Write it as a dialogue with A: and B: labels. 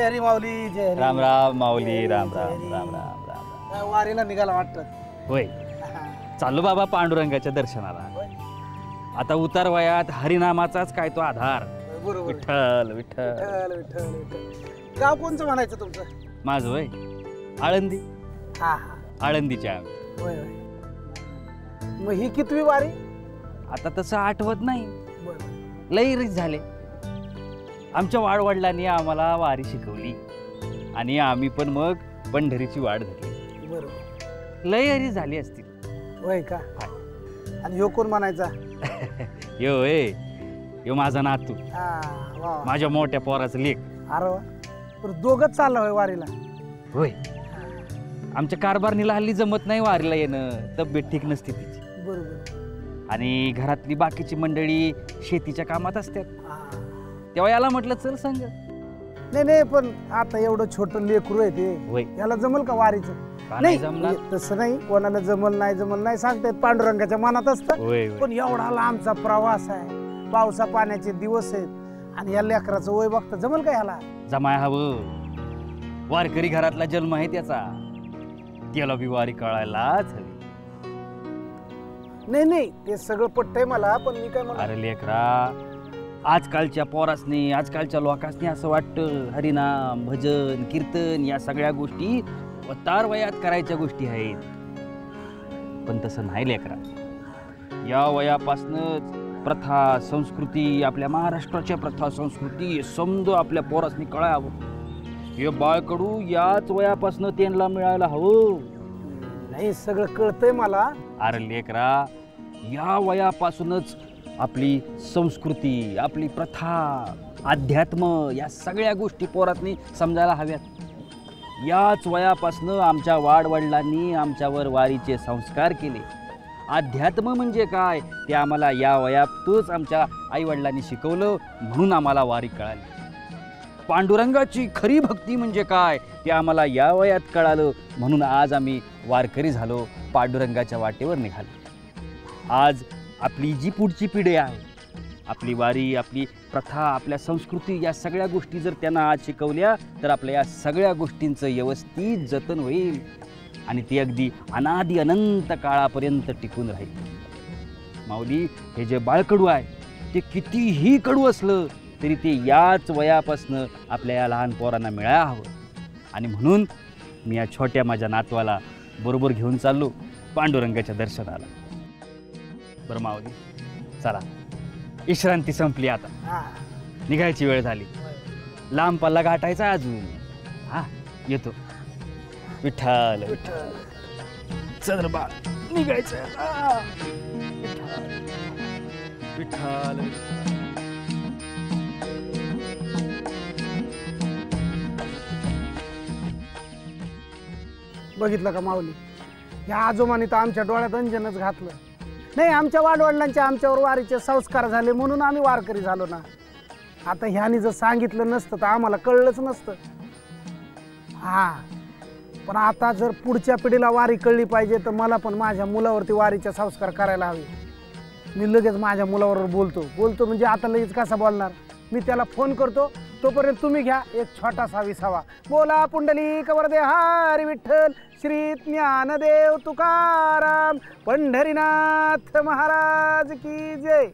A: जय हरी माऊली, जय हरी.
B: राम राम माऊली, राम राम राम राम राम.
A: वारीला निघाला वाटतं.
B: होय, चाललो बाबा पांडुरंगाच्या दर्शनाला. आता उतार वयात हरिनामाचाच काय तो आधार.
A: बरोबर.
B: विठ्ठल विठ्ठल.
A: विठ्ठल विठ्ठल विठ्ठल. गाव कोणचं म्हणायचं तुमचं?
B: माझं होय आळंदी.
A: हा हा.
B: आळंदीच्या.
A: होय होय. मग ही कितवी वारी?
B: आता तसं आठवत नाही,
A: बरं.
B: लई रीत झाले. आमच्या वाडवडिलांनी आम्हाला वारी शिकवली आणि आम्ही पण मग पंढरीची वाट धरली.
A: बरोबर.
B: लई हरी झाली असतील.
A: होय का? आणि ह्यो कोण म्हणायचा?
B: यो यो माझा नातू,
A: वा.
B: माझ्या मोठ्या पोराचं लेक.
A: अरे वा. तर दोघंच चाललं होय वारीला?
B: होय. आमच्या कारभारणीला हल्ली जमत नाही वारीला येणं, तब्येत ठीक नसते तिची.
A: बरोबर.
B: आणि घरातली बाकीची मंडळी शेतीच्या कामात असतात. तेव्हा याला म्हटलं चल संग.
A: नाही नाही, पण आता एवढं छोटं लेकरू आहे ते,
B: होय.
A: याला जमल का वारीचं?
B: नाही जमणार.
A: तसं नाही, कोणाला जमल नाही सांगतायत, पांडुरंगाच्या मनात असतं. पण एवढा लांबचा प्रवास आहे, पावसा पाण्याचे दिवस आहेत आणि या लेकराचं वय बघता जमल का ह्याला?
B: जमाय हवं. वारकरी घरातला जन्म आहे त्याचा, त्याला बी वारी कळायलाच हवी.
A: नाही ते सगळं पटतंय मला, पण मी काय म्हणतो,
B: अरे लेकरा, आजकालच्या पोरासनी, आजकालच्या लोकांसनी असं वाटतं हरिनाम, भजन, कीर्तन या सगळ्या गोष्टी अवतार वयात करायच्या गोष्टी आहेत. पण तसं नाही लेकरा. या वयापासूनच प्रथा संस्कृती, आपल्या महाराष्ट्राच्या प्रथा संस्कृती समज आपल्या पोरासनी कळावं. हे बाळकडू याच वयापासून त्यांना मिळायला हवं.
A: नाही सगळं कळतंय मला.
B: अरे लेकरा, या वयापासूनच आपली संस्कृती, आपली प्रथा, अध्यात्म या सगळ्या गोष्टी पोरातनी समजायला हव्यात. याच वयापासून आमच्या वाडवडिलांनी आमच्यावर वारीचे संस्कार केले. अध्यात्म म्हणजे काय ते आम्हाला या वयातच आमच्या आईवडिलांनी शिकवलं, म्हणून आम्हाला वारी कळाली. पांडुरंगाची खरी भक्ती म्हणजे काय ते आम्हाला या वयात कळालं, म्हणून आज आम्ही वारकरी झालो, पांडुरंगाच्या वाटेवर निघालो. आज आपली जी पुढची पिढी आहे, आपली वारी, आपली प्रथा, आपल्या संस्कृती या सगळ्या गोष्टी जर त्यांना आज शिकवल्या तर आपल्या या सगळ्या गोष्टींचं व्यवस्थित जतन होईल आणि ती अगदी अनादी अनंत काळापर्यंत टिकून राहील. माऊली, हे जे बाळकडू आहे ते कितीही कडू असलं तरी ते याच वयापासनं आपल्या या लहान पोरांना मिळायला हवं. आणि म्हणून मी या छोट्या माझ्या नातवाला बरोबर घेऊन चाललो पांडुरंगाच्या दर्शनाला. बरं माऊली, चला, विश्रांती संपली, आता निघायची वेळ झाली. लांब पल्ला गाठायचा अजून. हा, येतो. विठ्ठल विठ्ठल. चल बाळ, निघायचं. विठ्ठल.
A: बघितलं का माऊली, ह्या आजोबांनी तर आमच्या डोळ्यात अंजनच घातलं. नाही, आमच्या वाडवडिलांचे आमच्यावर वारीचे संस्कार झाले म्हणून आम्ही वारकरी झालो ना. आता ह्यानी जर सांगितलं नसतं तर आम्हाला कळलंच नसतं. पण आता जर पुढच्या पिढीला वारी कळली पाहिजे तर मला पण माझ्या मुलावरती वारीचे संस्कार करायला हवे. मी लगेच माझ्या मुलाबरोबर बोलतो म्हणजे आता लगेच कसा बोलणार, मी त्याला फोन करतो. तोपर्यंत तुम्ही घ्या एक छोटासा विसावा. बोला पुंडलिक वरदे हरी विठ्ठल, श्री ज्ञानदेव तुकाराम, पंढरीनाथ महाराज की जय.